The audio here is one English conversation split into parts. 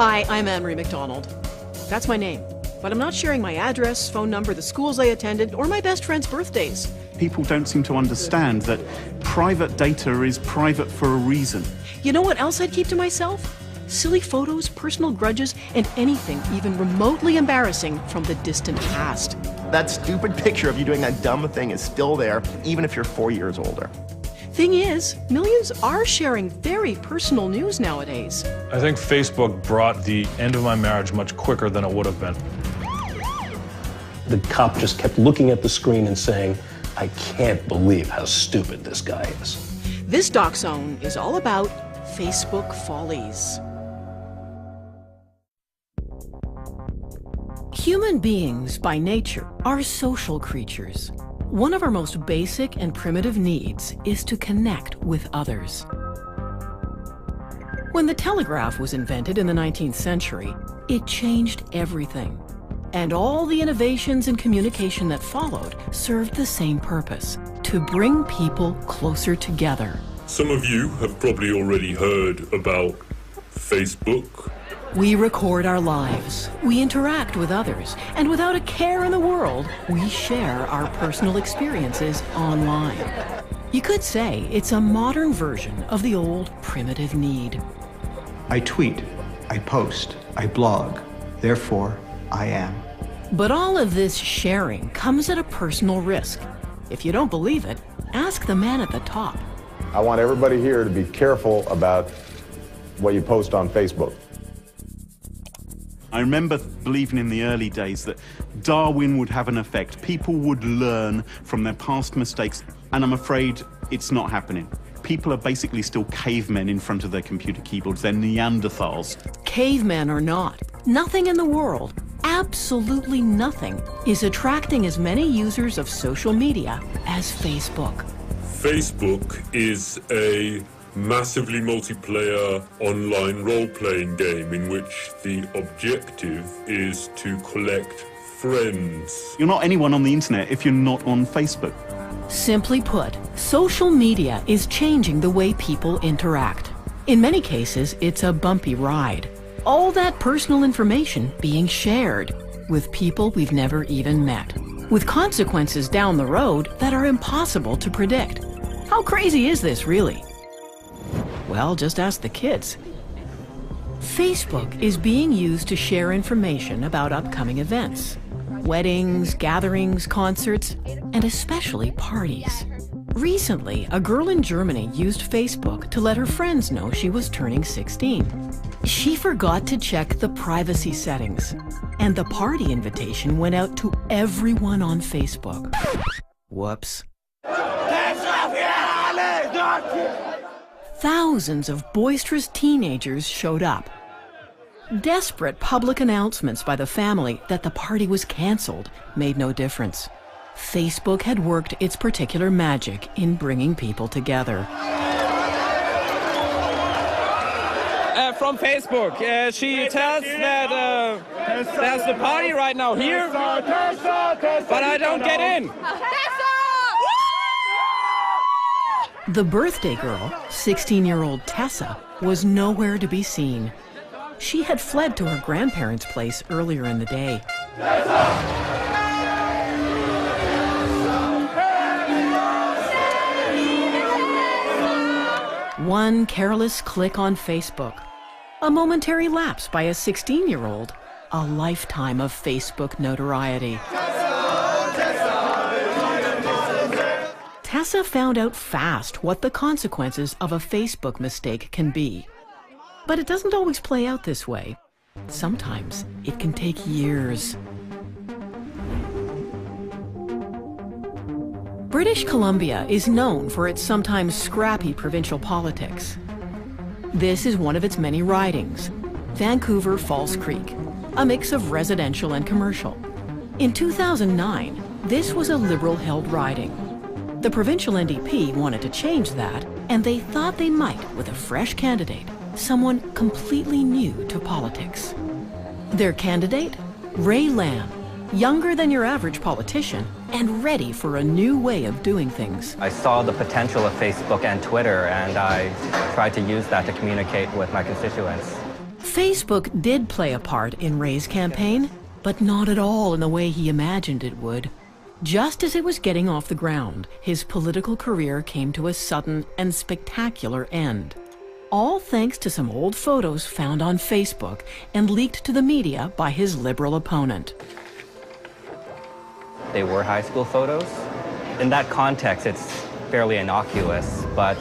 Hi, I'm Anne-Marie McDonald. That's my name. But I'm not sharing my address, phone number, the schools I attended, or my best friend's birthdays. People don't seem to understand that private data is private for a reason. You know what else I'd keep to myself? Silly photos, personal grudges, and anything even remotely embarrassing from the distant past. That stupid picture of you doing that dumb thing is still there, even if you're 4 years older. Thing is, millions are sharing very personal news nowadays. I think Facebook brought the end of my marriage much quicker than it would have been. The cop just kept looking at the screen and saying, I can't believe how stupid this guy is. This Doc Zone is all about Facebook follies. Human beings, by nature, are social creatures. One of our most basic and primitive needs is to connect with others. When the telegraph was invented in the 19th century, it changed everything. And all the innovations in communication that followed served the same purpose: to bring people closer together. Some of you have probably already heard about Facebook. We record our lives, we interact with others, and without a care in the world, we share our personal experiences online. You could say it's a modern version of the old primitive need. I tweet, I post, I blog, therefore I am. But all of this sharing comes at a personal risk. If you don't believe it, ask the man at the top. I want everybody here to be careful about what you post on Facebook. I remember believing in the early days that Darwin would have an effect. People would learn from their past mistakes, and I'm afraid it's not happening. People are basically still cavemen in front of their computer keyboards. They're Neanderthals. Cavemen or not, nothing in the world, absolutely nothing, is attracting as many users of social media as Facebook. Facebook is a massively multiplayer online role-playing game in which the objective is to collect friends. You're not anyone on the internet if you're not on Facebook. Simply put, social media is changing the way people interact. In many cases, it's a bumpy ride. All that personal information being shared with people we've never even met, with consequences down the road that are impossible to predict. How crazy is this, really? Well, just ask the kids. Facebook is being used to share information about upcoming events, weddings, gatherings, concerts, and especially parties. Recently, a girl in Germany used Facebook to let her friends know she was turning 16. She forgot to check the privacy settings, and the party invitation went out to everyone on Facebook. Whoops. Thousands of boisterous teenagers showed up. Desperate public announcements by the family that the party was canceled made no difference. Facebook had worked its particular magic in bringing people together. From Facebook, she tells that there's a party right now here, but I don't get in. The birthday girl, 16-year-old Tessa, was nowhere to be seen. She had fled to her grandparents' place earlier in the day. One careless click on Facebook, a momentary lapse by a 16-year-old, a lifetime of Facebook notoriety. Tessa found out fast what the consequences of a Facebook mistake can be. But it doesn't always play out this way. Sometimes it can take years. British Columbia is known for its sometimes scrappy provincial politics. This is one of its many ridings, Vancouver Falls Creek, a mix of residential and commercial. In 2009, this was a Liberal-held riding. The provincial NDP wanted to change that, and they thought they might with a fresh candidate, someone completely new to politics. Their candidate? Ray Lamb, younger than your average politician, and ready for a new way of doing things. I saw the potential of Facebook and Twitter, and I tried to use that to communicate with my constituents. Facebook did play a part in Ray's campaign, but not at all in the way he imagined it would. Just as it was getting off the ground, his political career came to a sudden and spectacular end. All thanks to some old photos found on Facebook and leaked to the media by his Liberal opponent. They were high school photos. In that context, it's fairly innocuous, but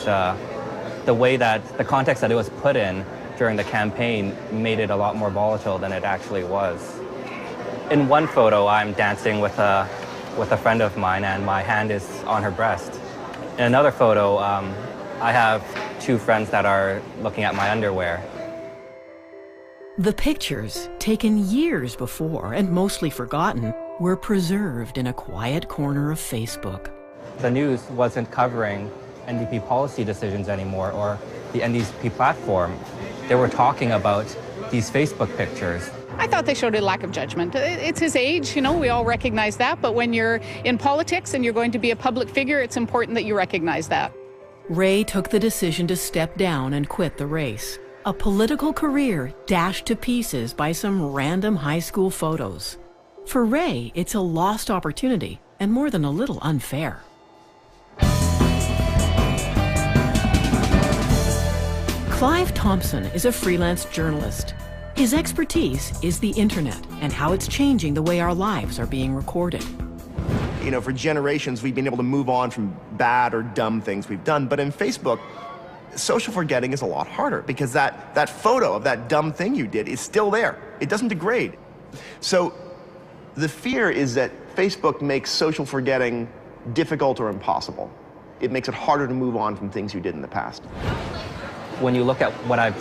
the context that it was put in during the campaign made it a lot more volatile than it actually was. In one photo, I'm dancing with a friend of mine and my hand is on her breast. In another photo, I have two friends that are looking at my underwear. The pictures, taken years before and mostly forgotten, were preserved in a quiet corner of Facebook. The news wasn't covering NDP policy decisions anymore or the NDP platform. They were talking about these Facebook pictures. I thought they showed a lack of judgment. It's his age, you know, we all recognize that, but when you're in politics and you're going to be a public figure, it's important that you recognize that. Ray took the decision to step down and quit the race. A political career dashed to pieces by some random high school photos. For Ray, it's a lost opportunity and more than a little unfair. Clive Thompson is a freelance journalist. His expertise is the internet and how it's changing the way our lives are being recorded. You know, for generations, we've been able to move on from bad or dumb things we've done. But in Facebook, social forgetting is a lot harder because that photo of that dumb thing you did is still there. It doesn't degrade. So the fear is that Facebook makes social forgetting difficult or impossible. It makes it harder to move on from things you did in the past. When you look at what I've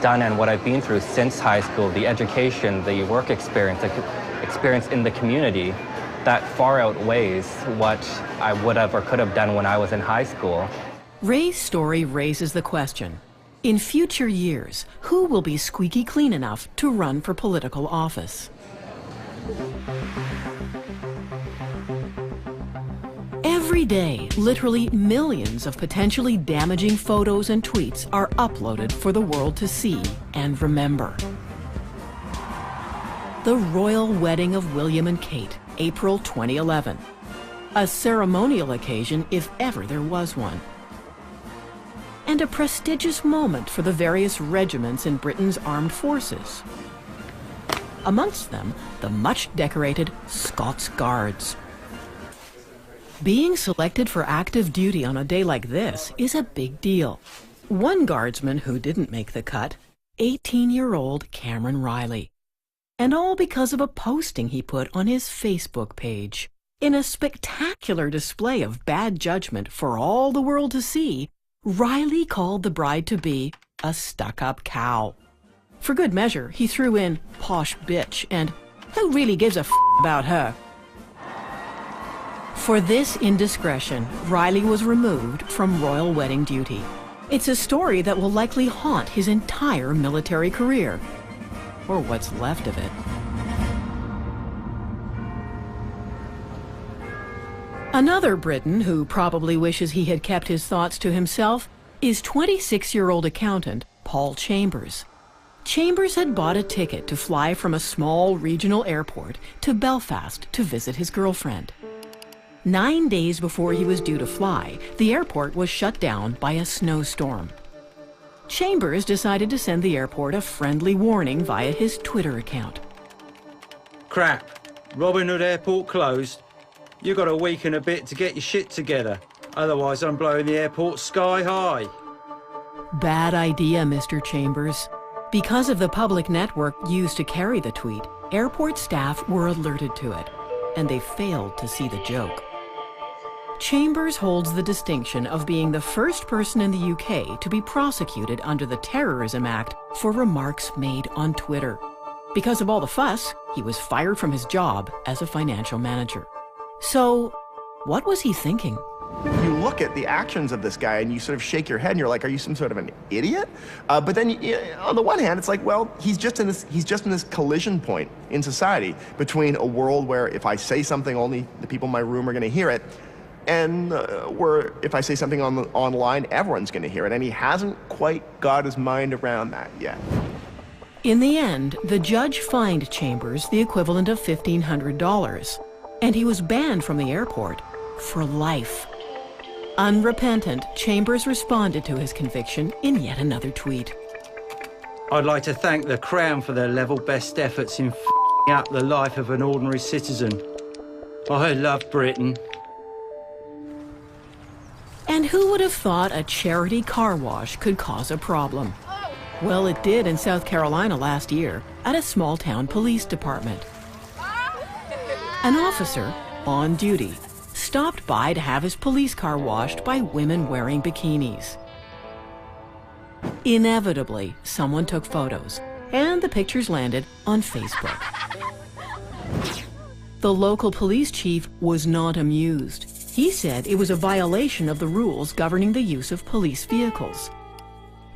done and what I've been through since high school, the education, the work experience, the experience in the community, that far outweighs what I would have or could have done when I was in high school. Ray's story raises the question, in future years, who will be squeaky clean enough to run for political office? Every day, literally millions of potentially damaging photos and tweets are uploaded for the world to see and remember. The royal wedding of William and Kate, April 2011. A ceremonial occasion if ever there was one. And a prestigious moment for the various regiments in Britain's armed forces. Amongst them, the much-decorated Scots Guards. Being selected for active duty on a day like this is a big deal. One guardsman who didn't make the cut, 18-year-old Cameron Riley. And all because of a posting he put on his Facebook page. In a spectacular display of bad judgment for all the world to see, Riley called the bride-to-be a stuck-up cow. For good measure, he threw in posh bitch and who really gives a f about her? For this indiscretion, Riley was removed from royal wedding duty. It's a story that will likely haunt his entire military career, or what's left of it. Another Briton who probably wishes he had kept his thoughts to himself is 26-year-old accountant Paul Chambers. Chambers had bought a ticket to fly from a small regional airport to Belfast to visit his girlfriend. 9 days before he was due to fly, the airport was shut down by a snowstorm. Chambers decided to send the airport a friendly warning via his Twitter account. Crap. Robin Hood Airport closed. You got a week and a bit to get your shit together. Otherwise, I'm blowing the airport sky high. Bad idea, Mr. Chambers. Because of the public network used to carry the tweet, airport staff were alerted to it, and they failed to see the joke. Chambers holds the distinction of being the first person in the UK to be prosecuted under the Terrorism Act for remarks made on Twitter. Because of all the fuss, he was fired from his job as a financial manager. So, what was he thinking? You look at the actions of this guy and you sort of shake your head and you're like, are you some sort of an idiot? But then on the one hand, it's like, well, he's just in this collision point in society between a world where if I say something, only the people in my room are going to hear it, and where if I say something online, everyone's going to hear it. And he hasn't quite got his mind around that yet. In the end, the judge fined Chambers the equivalent of $1,500, and he was banned from the airport for life. Unrepentant, Chambers responded to his conviction in yet another tweet. I'd like to thank the Crown for their level best efforts in f***ing up the life of an ordinary citizen. I love Britain. And who would have thought a charity car wash could cause a problem? Well, it did in South Carolina last year at a small-town police department. An officer, on duty, stopped by to have his police car washed by women wearing bikinis. Inevitably, someone took photos, and the pictures landed on Facebook. The local police chief was not amused. He said it was a violation of the rules governing the use of police vehicles.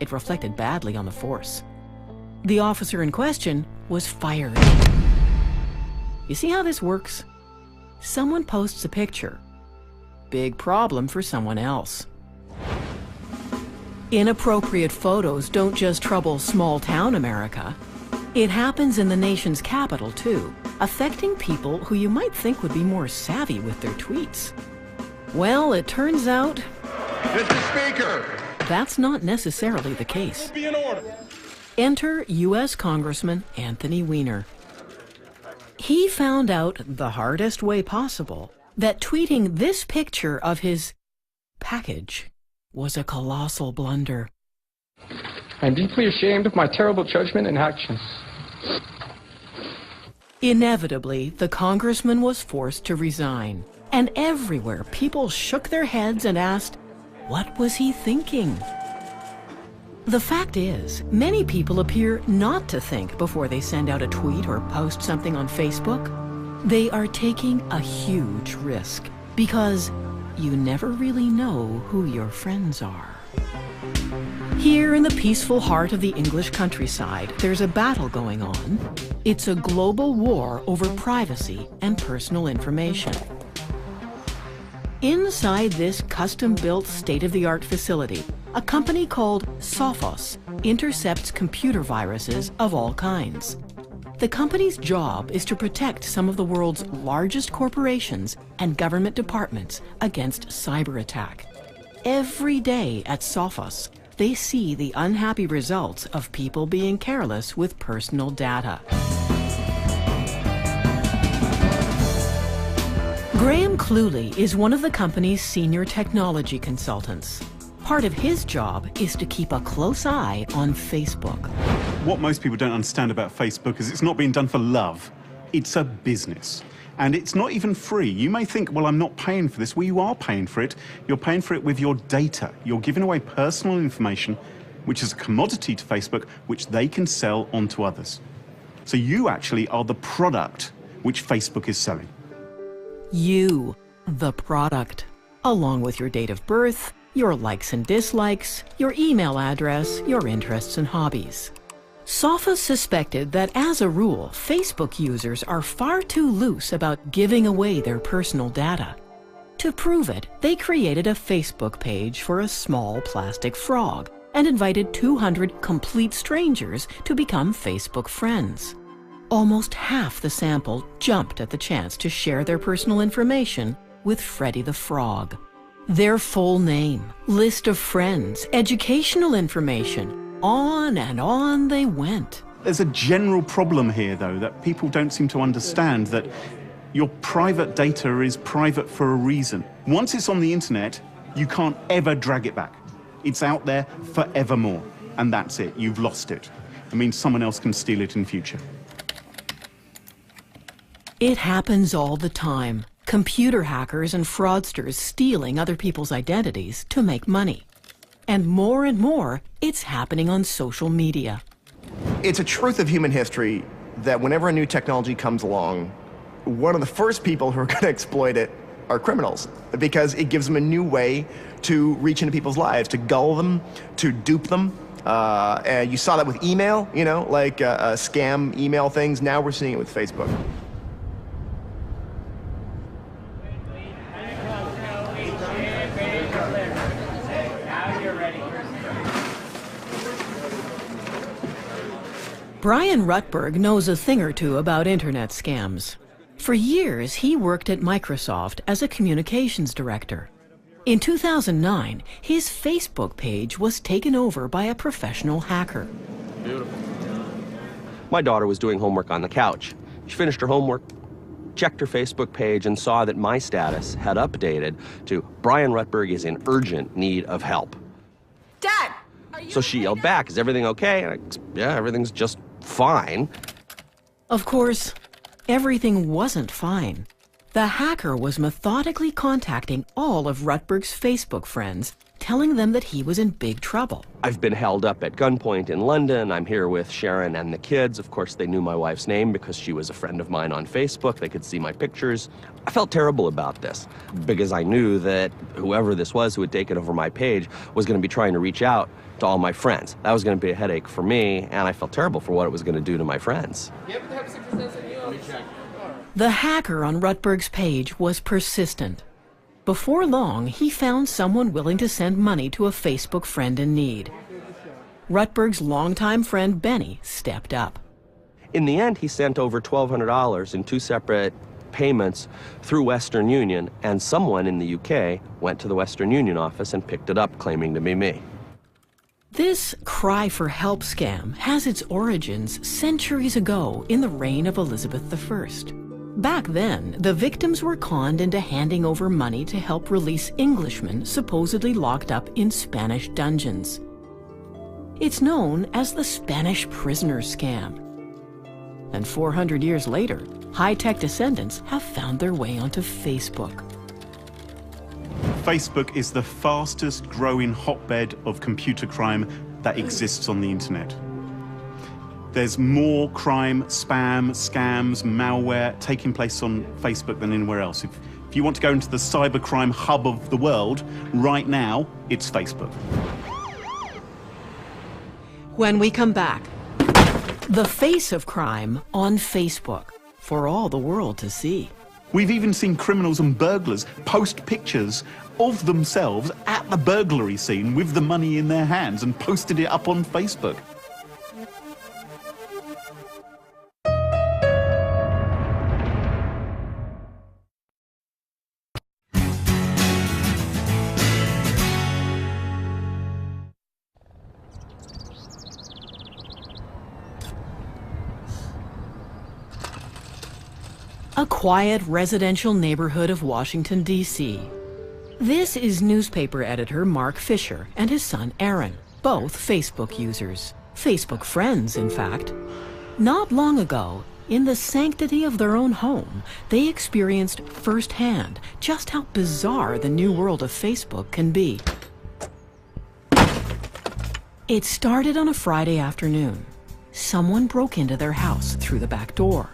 It reflected badly on the force. The officer in question was fired. You see how this works? Someone posts a picture. Big problem for someone else. Inappropriate photos don't just trouble small-town America. It happens in the nation's capital, too, affecting people who you might think would be more savvy with their tweets. Well, it turns out... Mr. Speaker! That's not necessarily the case. Be in order. Enter U.S. Congressman Anthony Weiner. He found out the hardest way possible that tweeting this picture of his package was a colossal blunder. I'm deeply ashamed of my terrible judgment and actions. Inevitably, the congressman was forced to resign. And everywhere, people shook their heads and asked, what was he thinking? The fact is, many people appear not to think before they send out a tweet or post something on Facebook. They are taking a huge risk because you never really know who your friends are. Here in the peaceful heart of the English countryside, there's a battle going on. It's a global war over privacy and personal information. Inside this custom-built state-of-the-art facility, a company called Sophos intercepts computer viruses of all kinds. The company's job is to protect some of the world's largest corporations and government departments against cyber attack. Every day at Sophos, they see the unhappy results of people being careless with personal data. Graham Cluley is one of the company's senior technology consultants. Part of his job is to keep a close eye on Facebook. What most people don't understand about Facebook is it's not being done for love. It's a business. And it's not even free. You may think, well, I'm not paying for this. Well, you are paying for it. You're paying for it with your data. You're giving away personal information, which is a commodity to Facebook, which they can sell on to others. So you actually are the product which Facebook is selling. You, the product, along with your date of birth, your likes and dislikes, your email address, your interests and hobbies. Sophos suspected that, as a rule, Facebook users are far too loose about giving away their personal data. To prove it, they created a Facebook page for a small plastic frog and invited 200 complete strangers to become Facebook friends. Almost half the sample jumped at the chance to share their personal information with Freddy the Frog. Their full name, list of friends, educational information, on and on they went. There's a general problem here, though, that people don't seem to understand, that your private data is private for a reason. Once it's on the internet, you can't ever drag it back. It's out there forevermore, and that's it. You've lost it. It means someone else can steal it in future. It happens all the time. Computer hackers and fraudsters stealing other people's identities to make money. And more, it's happening on social media. It's a truth of human history that whenever a new technology comes along, one of the first people who are going to exploit it are criminals, because it gives them a new way to reach into people's lives, to gull them, to dupe them. And you saw that with email, you know, like scam email things. Now we're seeing it with Facebook. Brian Rutberg knows a thing or two about internet scams. For years, he worked at Microsoft as a communications director. In 2009, his Facebook page was taken over by a professional hacker. Beautiful. My daughter was doing homework on the couch. She finished her homework, checked her Facebook page, and saw that my status had updated to Brian Rutberg is in urgent need of help. Dad! So she yelled back, is everything okay? And yeah, everything's just fine. Of course, everything wasn't fine. The hacker was methodically contacting all of Rutberg's Facebook friends, telling them that he was in big trouble. I've been held up at gunpoint in London. I'm here with Sharon and the kids. Of course, they knew my wife's name because she was a friend of mine on Facebook. They could see my pictures. I felt terrible about this because I knew that whoever this was who had taken over my page was going to be trying to reach out to all my friends. That was going to be a headache for me, and I felt terrible for what it was going to do to my friends. The hacker on Rutberg's page was persistent. Before long, he found someone willing to send money to a Facebook friend in need. Rutberg's longtime friend Benny stepped up. In the end, he sent over $1,200 in 2 separate payments through Western Union, and someone in the UK went to the Western Union office and picked it up, claiming to be me. This cry for help scam has its origins centuries ago in the reign of Elizabeth I. Back then, the victims were conned into handing over money to help release Englishmen supposedly locked up in Spanish dungeons. It's known as the Spanish prisoner scam. And 400 years later, high-tech descendants have found their way onto Facebook. Facebook is the fastest growing hotbed of computer crime that exists on the internet. There's more crime, spam, scams, malware taking place on Facebook than anywhere else. If you want to go into the cybercrime hub of the world, right now, it's Facebook. When we come back, the face of crime on Facebook for all the world to see. We've even seen criminals and burglars post pictures of themselves at the burglary scene with the money in their hands and posted it up on Facebook. A quiet residential neighborhood of Washington, D.C. This is newspaper editor Mark Fisher and his son Aaron, both Facebook users. Facebook friends, in fact. Not long ago, in the sanctity of their own home, they experienced firsthand just how bizarre the new world of Facebook can be. It started on a Friday afternoon. Someone broke into their house through the back door.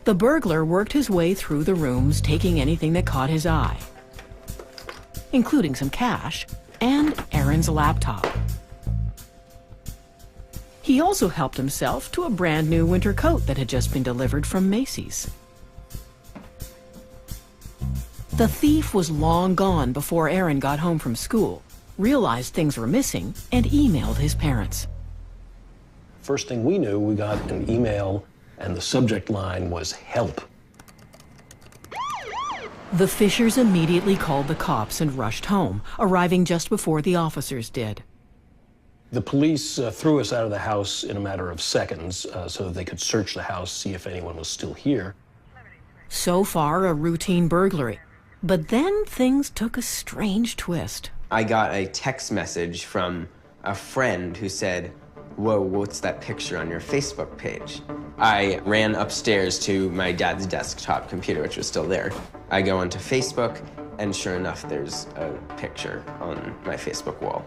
The burglar worked his way through the rooms, taking anything that caught his eye, including some cash and Aaron's laptop. He also helped himself to a brand new winter coat that had just been delivered from Macy's. The thief was long gone before Aaron got home from school, realized things were missing, and emailed his parents. First thing we knew, we got an email and the subject line was help. The Fishers immediately called the cops and rushed home, arriving just before the officers did. The police threw us out of the house in a matter of seconds so that they could search the house, see if anyone was still here. So far, a routine burglary. But then things took a strange twist. I got a text message from a friend who said, "Whoa, what's that picture on your Facebook page?" I ran upstairs to my dad's desktop computer, which was still there. I go onto Facebook, and sure enough, there's a picture on my Facebook wall.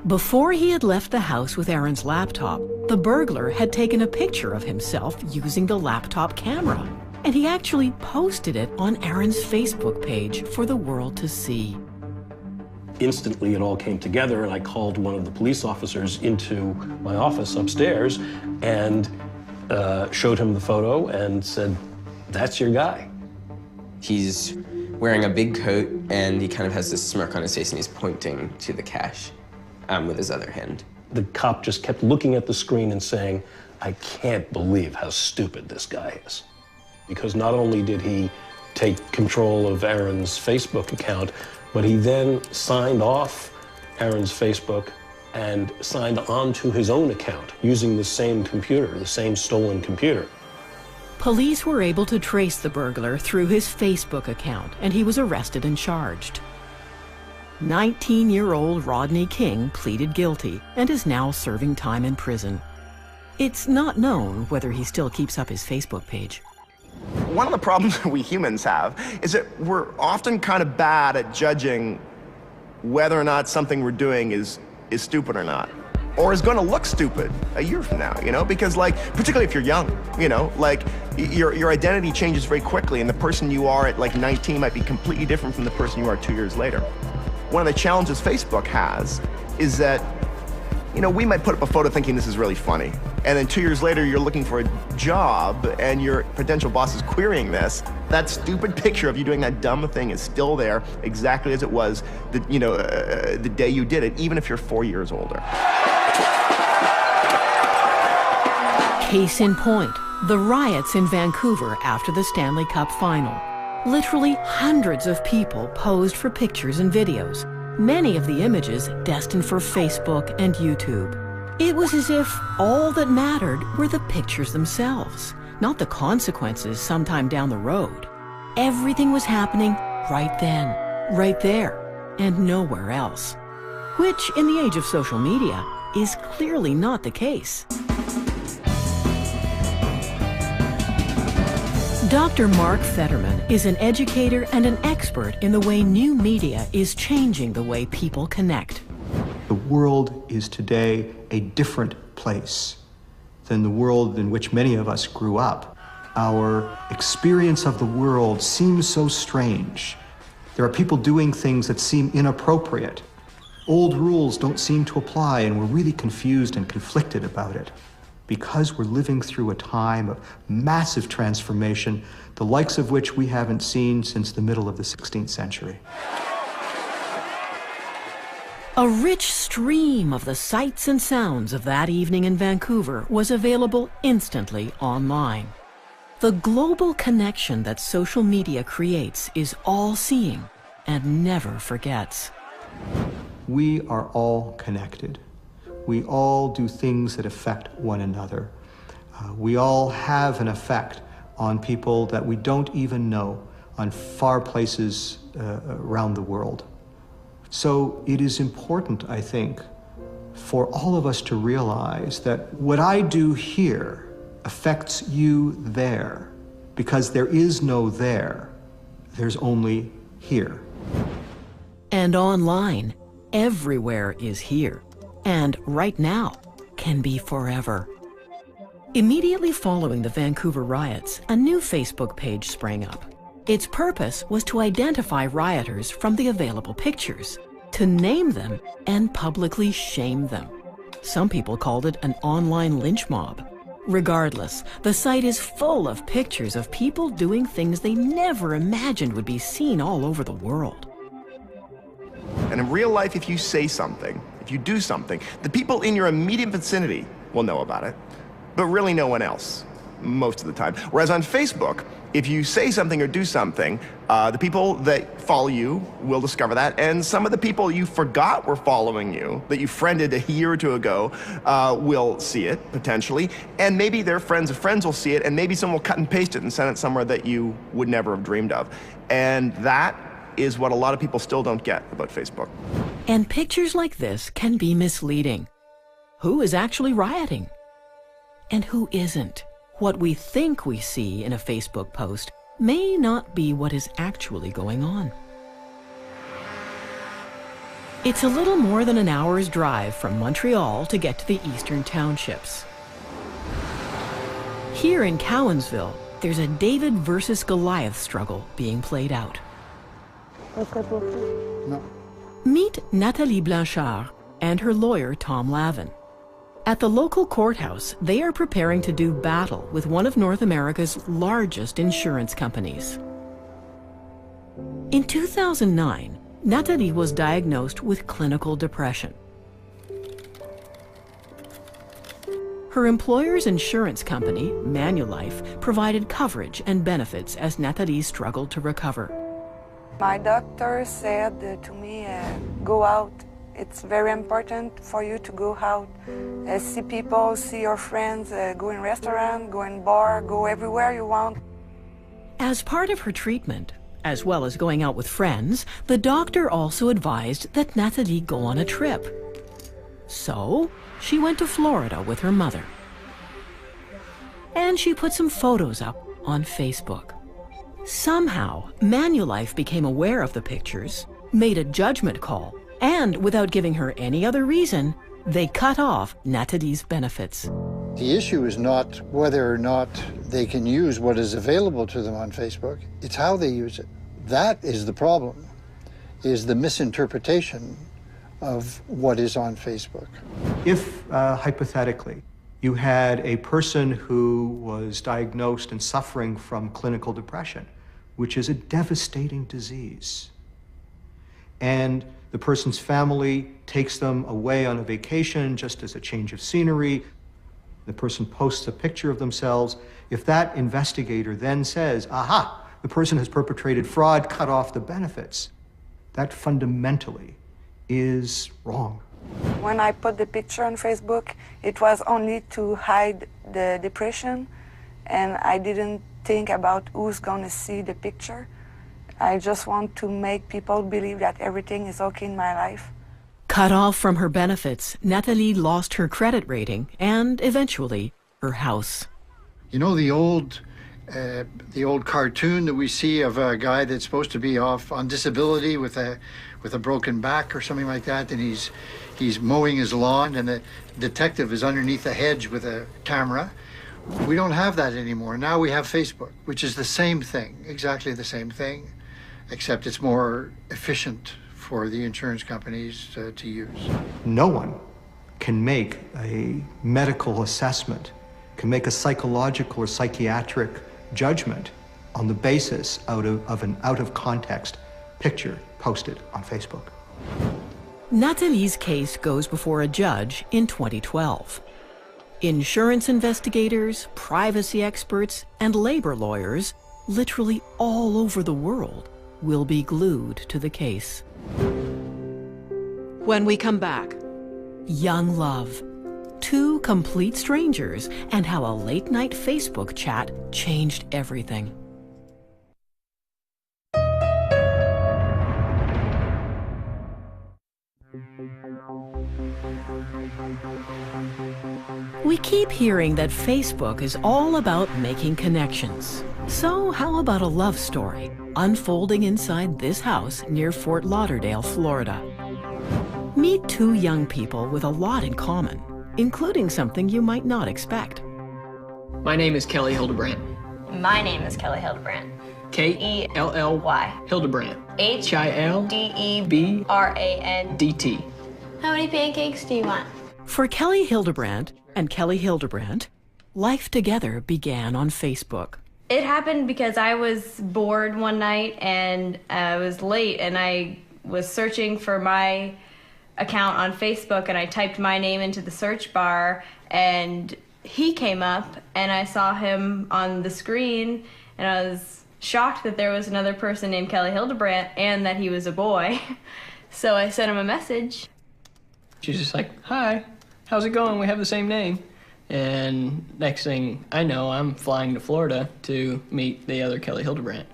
Before he had left the house with Aaron's laptop, the burglar had taken a picture of himself using the laptop camera, and he actually posted it on Aaron's Facebook page for the world to see. Instantly, it all came together, and I called one of the police officers into my office upstairs and showed him the photo and said, "That's your guy." He's wearing a big coat, and he kind of has this smirk on his face, and he's pointing to the cash with his other hand. the cop just kept looking at the screen and saying, I can't believe how stupid this guy is. Because not only did he take control of Aaron's Facebook account, but he then signed off Aaron's Facebook and signed on to his own account using the same computer, the same stolen computer. Police were able to trace the burglar through his Facebook account, and he was arrested and charged. 19-year-old Rodney King pleaded guilty and is now serving time in prison. It's not known whether he still keeps up his Facebook page. One of the problems we humans have is that we're often kind of bad at judging whether or not something we're doing is stupid or not, or is going to look stupid a year from now, you know? Because, like, particularly if you're young, you know, like, your identity changes very quickly, and the person you are at, like, 19 might be completely different from the person you are 2 years later. One of the challenges Facebook has is that, you know, we might put up a photo thinking this is really funny, and then 2 years later you're looking for a job and your potential boss is querying this. That stupid picture of you doing that dumb thing is still there exactly as it was the day you did it, even if you're 4 years older. Case in point, the riots in Vancouver after the Stanley Cup final. Literally hundreds of people posed for pictures and videos, many of the images destined for Facebook and YouTube. It was as if all that mattered were the pictures themselves, not the consequences sometime down the road. Everything was happening right then, right there, and nowhere else. Which, in the age of social media, is clearly not the case. Dr. Mark Fetterman is an educator and an expert in the way new media is changing the way people connect. The world is today a different place than the world in which many of us grew up. Our experience of the world seems so strange. There are people doing things that seem inappropriate. Old rules don't seem to apply, and we're really confused and conflicted about it. Because we're living through a time of massive transformation, the likes of which we haven't seen since the middle of the 16th century. A rich stream of the sights and sounds of that evening in Vancouver was available instantly online. The global connection that social media creates is all-seeing and never forgets. We are all connected. We all do things that affect one another. We all have an effect on people that we don't even know, on far places around the world. So it is important, I think, for all of us to realize that what I do here affects you there, because there is no there, there's only here. And online, everywhere is here. And right now can be forever. Immediately following the Vancouver riots, a new Facebook page sprang up. Its purpose was to identify rioters from the available pictures, to name them and publicly shame them. Some people called it an online lynch mob. Regardless, the site is full of pictures of people doing things they never imagined would be seen all over the world. And in real life, if you say something, if you do something, the people in your immediate vicinity will know about it, but really no one else, most of the time. Whereas on Facebook, if you say something or do something, the people that follow you will discover that, and some of the people you forgot were following you, that you friended a year or two ago, will see it, potentially, and maybe their friends of friends will see it, and maybe someone will cut and paste it and send it somewhere that you would never have dreamed of. And that is what a lot of people still don't get about Facebook. And pictures like this can be misleading. Who is actually rioting? And who isn't? What we think we see in a Facebook post may not be what is actually going on. It's a little more than an hour's drive from Montreal to get to the eastern townships. Here in Cowansville, there's a David versus Goliath struggle being played out. Meet Nathalie Blanchard and her lawyer, Tom Lavin. At the local courthouse, they are preparing to do battle with one of North America's largest insurance companies. In 2009, Nathalie was diagnosed with clinical depression. Her employer's insurance company, Manulife, provided coverage and benefits as Nathalie struggled to recover. My doctor said to me, go out. It's very important for you to go out, see people, see your friends, go in restaurant, go in bar, go everywhere you want. As part of her treatment, as well as going out with friends, the doctor also advised that Nathalie go on a trip. So, she went to Florida with her mother. And she put some photos up on Facebook. Somehow, Manulife became aware of the pictures, made a judgment call, and without giving her any other reason, they cut off Nathalie's benefits. The issue is not whether or not they can use what is available to them on Facebook, it's how they use it. That is the problem, is the misinterpretation of what is on Facebook. If, hypothetically, you had a person who was diagnosed and suffering from clinical depression, which is a devastating disease, and the person's family takes them away on a vacation just as a change of scenery, the person posts a picture of themselves, if that investigator then says, aha, the person has perpetrated fraud, cut off the benefits, that fundamentally is wrong. When I put the picture on Facebook, it was only to hide the depression, and I didn't think about who's gonna see the picture. I just want to make people believe that everything is okay in my life. Cut off from her benefits, Nathalie lost her credit rating and, eventually, her house. You know the old cartoon that we see of a guy that's supposed to be off on disability with a broken back or something like that, and he's mowing his lawn and the detective is underneath a hedge with a camera? We don't have that anymore. Now we have Facebook, which is the same thing, exactly the same thing, except it's more efficient for the insurance companies to use. No one can make a medical assessment, can make a psychological or psychiatric judgment on the basis of an out-of-context picture posted on Facebook. Nathalie's case goes before a judge in 2012. Insurance investigators, privacy experts, and labor lawyers, literally all over the world, will be glued to the case. When we come back, young love, two complete strangers, and how a late-night Facebook chat changed everything. We keep hearing that Facebook is all about making connections. So how about a love story unfolding inside this house near Fort Lauderdale, Florida? Meet two young people with a lot in common, including something you might not expect. My name is Kelly Hildebrandt. My name is Kelly Hildebrandt. K-E-L-L-Y. Hildebrandt. H-I-L-D-E-B-R-A-N-D-T. How many pancakes do you want? For Kelly Hildebrandt and Kelly Hildebrandt, life together began on Facebook. It happened because I was bored one night and I was late and I was searching for my account on Facebook and I typed my name into the search bar and he came up and I saw him on the screen and I was shocked that there was another person named Kelly Hildebrandt and that he was a boy. So I sent him a message. She's just like, hi, how's it going? We have the same name. And next thing I know, I'm flying to Florida to meet the other Kelly Hildebrandt.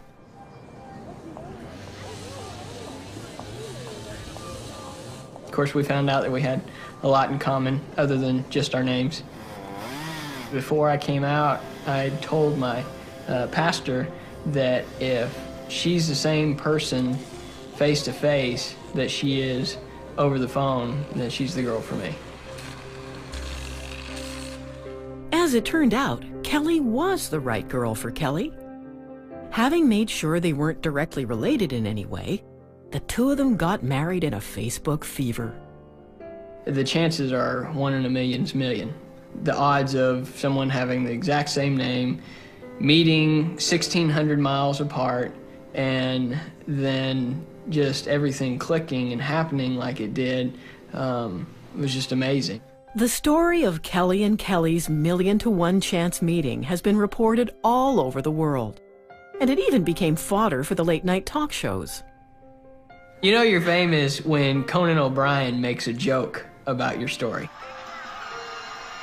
Of course, we found out that we had a lot in common other than just our names. Before I came out, I told my pastor that if she's the same person face to face that she is over the phone, then she's the girl for me. As it turned out, Kelly was the right girl for Kelly. Having made sure they weren't directly related in any way, the two of them got married in a Facebook fever. The chances are 1 in a million's million. The odds of someone having the exact same name, meeting 1,600 miles apart, and then just everything clicking and happening like it did was just amazing. The story of Kelly and Kelly's 1,000,000-to-1 chance meeting has been reported all over the world, and it even became fodder for the late-night talk shows. You know you're famous when Conan O'Brien makes a joke about your story.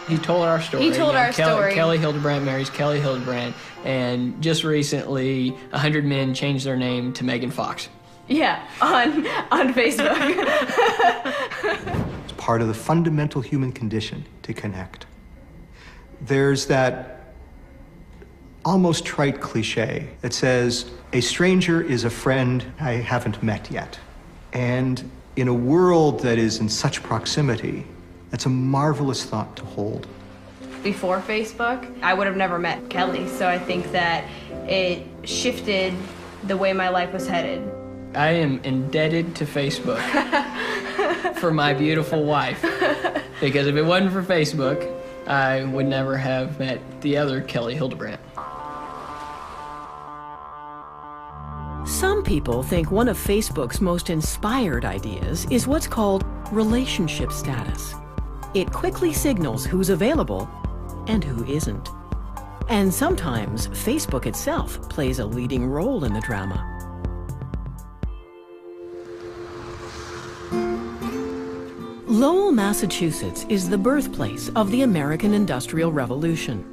He told our story. He told our story. Kelly Hildebrandt marries Kelly Hildebrandt, and just recently, 100 men changed their name to Megan Fox. Yeah, on Facebook. It's part of the fundamental human condition to connect. There's that almost trite cliche that says, a stranger is a friend I haven't met yet. And in a world that is in such proximity, that's a marvelous thought to hold. Before Facebook, I would have never met Kelly, so I think that it shifted the way my life was headed. I am indebted to Facebook for my beautiful wife, because if it wasn't for Facebook, I would never have met the other Kelly Hildebrandt. Some people think one of Facebook's most inspired ideas is what's called relationship status. It quickly signals who's available and who isn't. And sometimes Facebook itself plays a leading role in the drama. Lowell, Massachusetts is the birthplace of the American Industrial Revolution.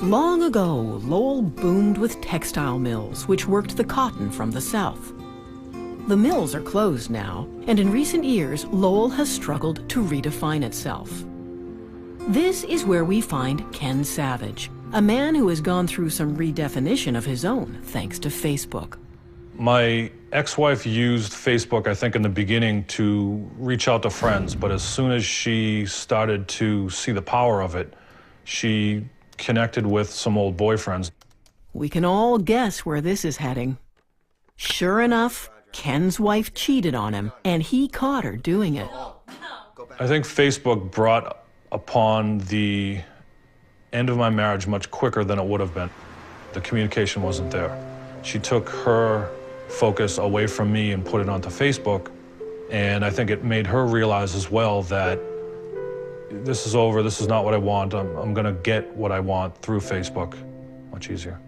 Long ago, Lowell boomed with textile mills, which worked the cotton from the South. The mills are closed now, and in recent years, Lowell has struggled to redefine itself. This is where we find Ken Savage, a man who has gone through some redefinition of his own thanks to Facebook. My ex-wife used Facebook, I think, in the beginning to reach out to friends, but as soon as she started to see the power of it, she connected with some old boyfriends. We can all guess where this is heading. Sure enough, Ken's wife cheated on him, and he caught her doing it. I think Facebook brought upon the end of my marriage much quicker than it would have been. The communication wasn't there. She took her focus away from me and put it onto Facebook, and I think it made her realize as well that this is over, this is not what I want, I'm gonna get what I want through Facebook. Much easier.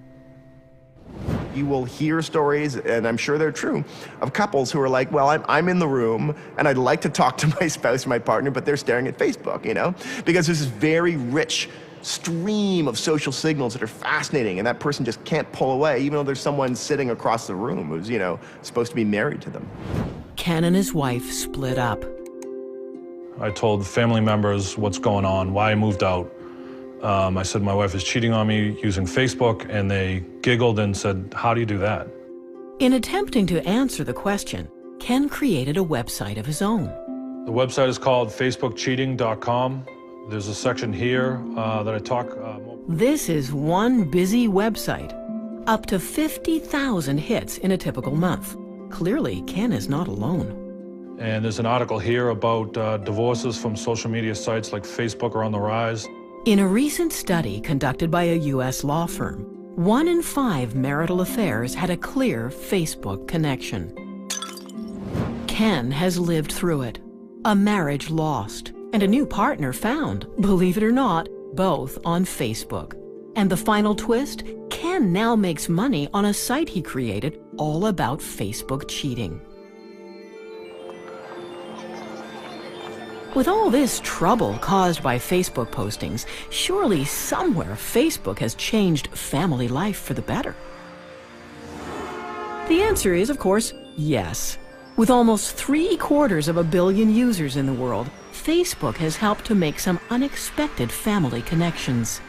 You will hear stories, and I'm sure they're true, of couples who are like, well, I'm in the room, and I'd like to talk to my spouse, my partner, but they're staring at Facebook, you know? Because there's this very rich stream of social signals that are fascinating, and that person just can't pull away, even though there's someone sitting across the room who's, you know, supposed to be married to them. Ken and his wife split up. I told family members what's going on, why I moved out. I said my wife is cheating on me using Facebook, and they giggled and said, how do you do that? In attempting to answer the question, Ken created a website of his own. The website is called facebookcheating.com. There's a section here that I talk more. This is one busy website. Up to 50,000 hits in a typical month. Clearly, Ken is not alone. And there's an article here about divorces from social media sites like Facebook are on the rise. In a recent study conducted by a U.S. law firm, 1 in 5 marital affairs had a clear Facebook connection. Ken has lived through it. A marriage lost, and a new partner found, believe it or not, both on Facebook. And the final twist? Ken now makes money on a site he created all about Facebook cheating. With all this trouble caused by Facebook postings, surely somewhere Facebook has changed family life for the better. The answer is, of course, yes. With almost 750 million users in the world, Facebook has helped to make some unexpected family connections.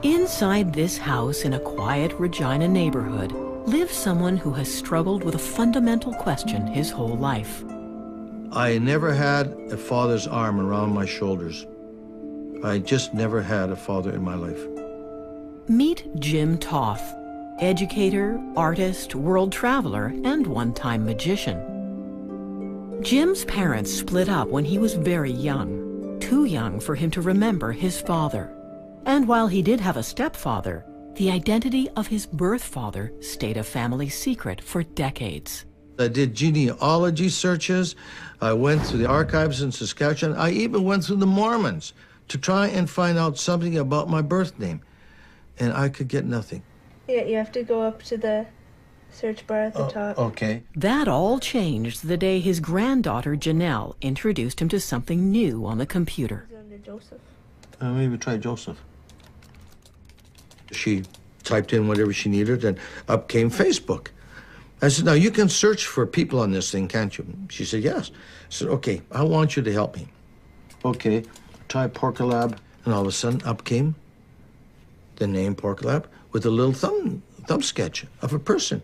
Inside this house in a quiet Regina neighborhood lives someone who has struggled with a fundamental question his whole life. I never had a father's arm around my shoulders. I just never had a father in my life. Meet Jim Toth, educator, artist, world traveler, and one-time magician. Jim's parents split up when he was very young, too young for him to remember his father. And while he did have a stepfather, the identity of his birth father stayed a family secret for decades. I did genealogy searches. I went through the archives in Saskatchewan. I even went through the Mormons to try and find out something about my birth name. And I could get nothing. Yeah, you have to go up to the search bar at the top. Okay. That all changed the day his granddaughter Janelle introduced him to something new on the computer. Joseph. Maybe try Joseph. She typed in whatever she needed, and up came Facebook. I said, now you can search for people on this thing, can't you? She said, yes. I said, okay, I want you to help me. Okay, try Porcolab. And all of a sudden, up came the name Porcolab with a little thumb sketch of a person.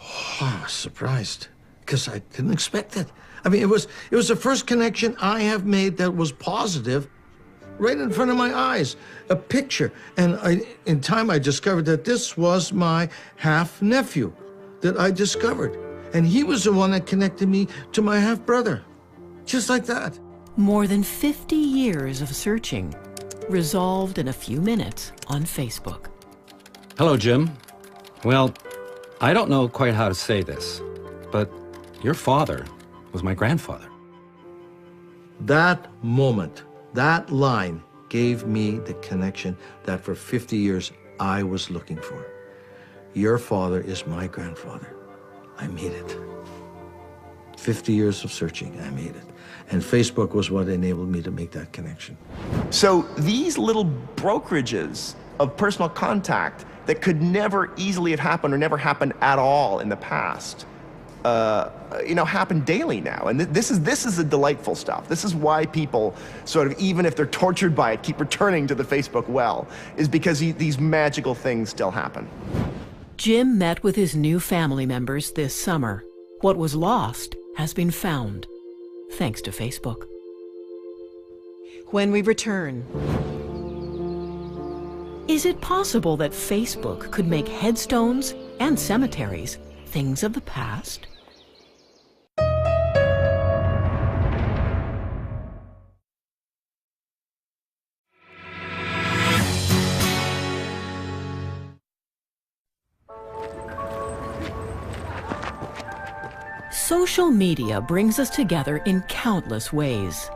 Oh, I was surprised, because I didn't expect it. I mean, it was the first connection I have made that was positive, right in front of my eyes, a picture. And in time, I discovered that this was my half-nephew that I discovered. And he was the one that connected me to my half-brother, just like that. More than 50 years of searching, resolved in a few minutes on Facebook. Hello, Jim. Well, I don't know quite how to say this, but your father was my grandfather. That moment, that line gave me the connection that for 50 years I was looking for. Your father is my grandfather. I made it. 50 years of searching, I made it. And Facebook was what enabled me to make that connection. So these little brokerages of personal contact that could never easily have happened or never happened at all in the past, happen daily now. And this is the delightful stuff. This is why people sort of, even if they're tortured by it, keep returning to the Facebook well, is because these magical things still happen. Jim met with his new family members this summer. What was lost has been found, thanks to Facebook. When we return, is it possible that Facebook could make headstones and cemeteries things of the past? Social media brings us together in countless ways.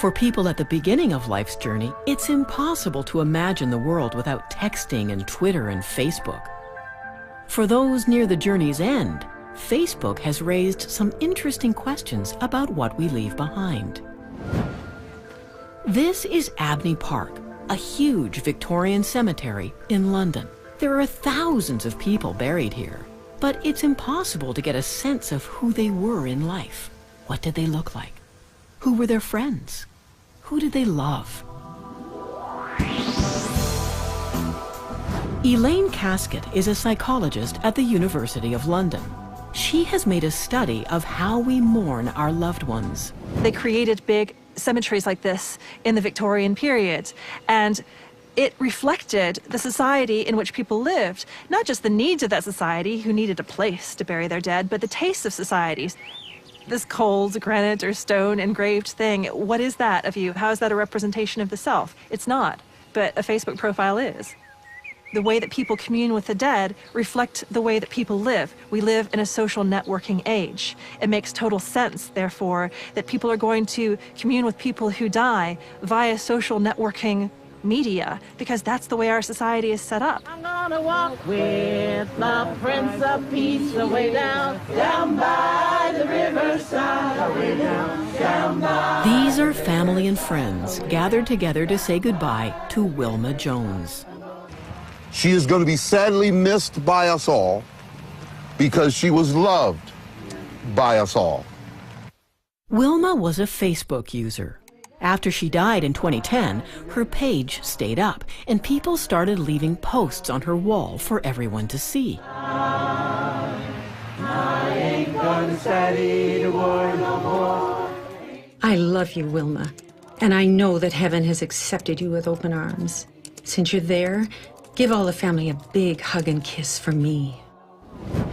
For people at the beginning of life's journey, it's impossible to imagine the world without texting and Twitter and Facebook. For those near the journey's end, Facebook has raised some interesting questions about what we leave behind. This is Abney Park, a huge Victorian cemetery in London. There are thousands of people buried here, but it's impossible to get a sense of who they were in life. What did they look like? Who were their friends? Who did they love? Elaine Casket is a psychologist at the University of London. She has made a study of how we mourn our loved ones. They created big cemeteries like this in the Victorian period, and it reflected the society in which people lived, not just the needs of that society, who needed a place to bury their dead, but the tastes of societies. This cold granite or stone engraved thing, what is that of you? How is that a representation of the self? It's not, but a Facebook profile is. The way that people commune with the dead reflect the way that people live. We live in a social networking age. It makes total sense, therefore, that people are going to commune with people who die via social networking media, because that's the way our society is set up. I'm gonna walk with the Prince of Peace away down by the riverside, away down by. These are family and friends gathered together to say goodbye to Wilma Jones. She is going to be sadly missed by us all because she was loved by us all. Wilma was a Facebook user. After she died in 2010, her page stayed up, and people started leaving posts on her wall for everyone to see. I ain't gonna study the war no more. I love you, Wilma, and I know that heaven has accepted you with open arms. Since you're there, give all the family a big hug and kiss from me.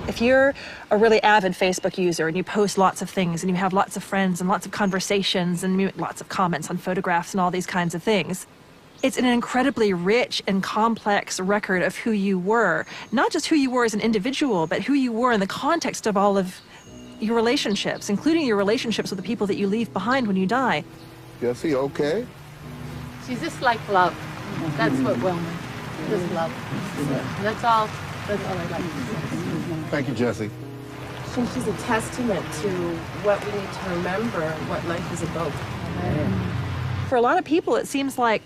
If you're a really avid Facebook user and you post lots of things and you have lots of friends and lots of conversations and lots of comments on photographs and all these kinds of things, It's an incredibly rich and complex record of who you were, not just who you were as an individual, but who you were in the context of all of your relationships, including your relationships with the people that you leave behind when you die. Jesse, okay? She's just like love. That's what Wilma is. Just love. That's all I'd like to say. Thank you, Jesse. I think she's a testament to what we need to remember, what life is about. For a lot of people, it seems like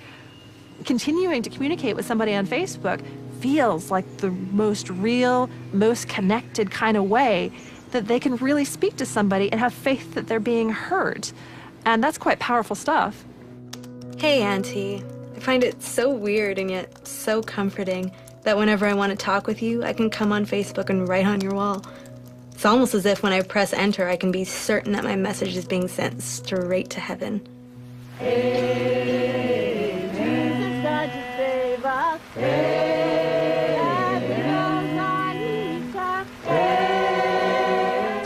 continuing to communicate with somebody on Facebook feels like the most real, most connected kind of way that they can really speak to somebody and have faith that they're being heard. And that's quite powerful stuff. Hey, Auntie. I find it so weird and yet so comforting that whenever I want to talk with you, I can come on Facebook and write on your wall. It's almost as if when I press enter, I can be certain that my message is being sent straight to heaven. Hey, Jesus, God, you save us.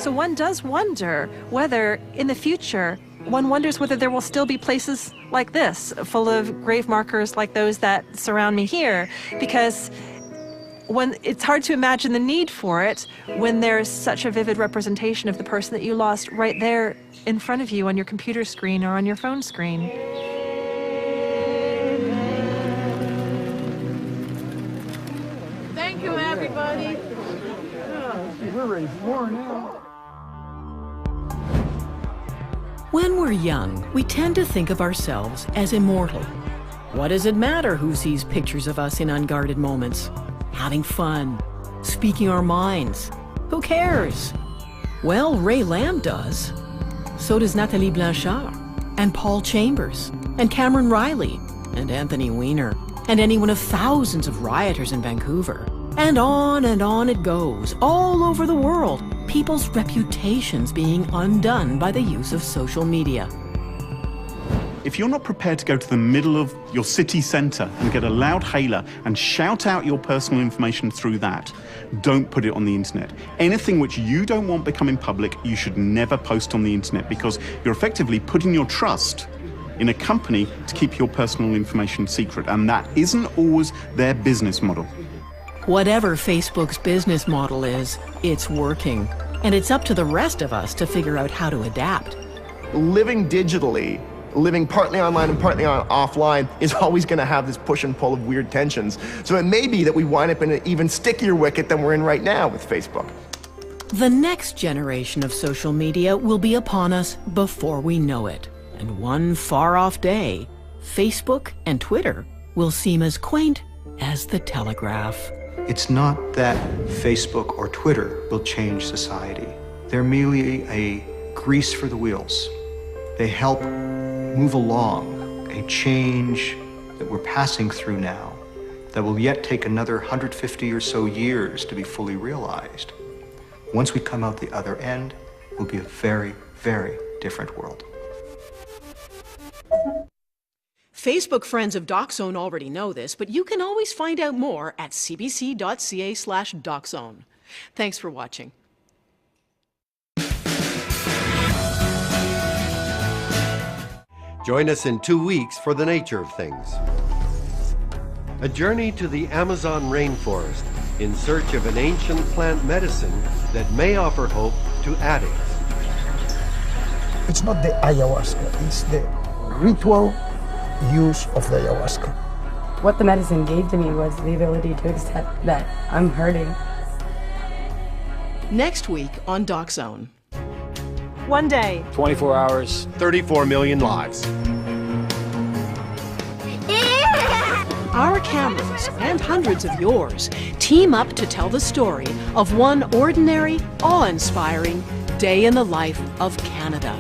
So one does wonder whether in the future, one wonders whether there will still be places like this, full of grave markers like those that surround me here, because it's hard to imagine the need for it when there's such a vivid representation of the person that you lost right there in front of you on your computer screen or on your phone screen. Thank you, everybody. We're ready for more now. When we're young, we tend to think of ourselves as immortal. What does it matter who sees pictures of us in unguarded moments? Having fun, speaking our minds. Who cares? Well, Ray Lamb does. So does Nathalie Blanchard, and Paul Chambers, and Cameron Riley, and Anthony Weiner, and any one of thousands of rioters in Vancouver. And on it goes, all over the world, people's reputations being undone by the use of social media. If you're not prepared to go to the middle of your city centre and get a loud hailer and shout out your personal information through that, don't put it on the internet. Anything which you don't want becoming public, you should never post on the internet, because you're effectively putting your trust in a company to keep your personal information secret, and that isn't always their business model. Whatever Facebook's business model is, it's working. And it's up to the rest of us to figure out how to adapt. Living digitally, living partly online and partly offline, is always going to have this push and pull of weird tensions. So it may be that we wind up in an even stickier wicket than we're in right now with Facebook. The next generation of social media will be upon us before we know it. And one far-off day, Facebook and Twitter will seem as quaint as the telegraph. It's not that Facebook or Twitter will change society. They're merely a grease for the wheels. They help move along a change that we're passing through now that will yet take another 150 or so years to be fully realized. Once we come out the other end, it will be a very, very different world. Facebook friends of DocZone already know this, but you can always find out more at cbc.ca/DocZone. Thanks for watching. Join us in 2 weeks for The Nature of Things. A journey to the Amazon rainforest in search of an ancient plant medicine that may offer hope to addicts. It's not the ayahuasca, it's the ritual use of the ayahuasca. What the medicine gave to me was the ability to accept that I'm hurting. Next week on DocZone. One day. 24 hours. 34 million lives. Our cameras and hundreds of yours team up to tell the story of one ordinary, awe-inspiring day in the life of Canada.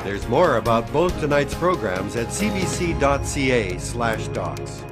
There's more about both tonight's programs at cbc.ca/docs.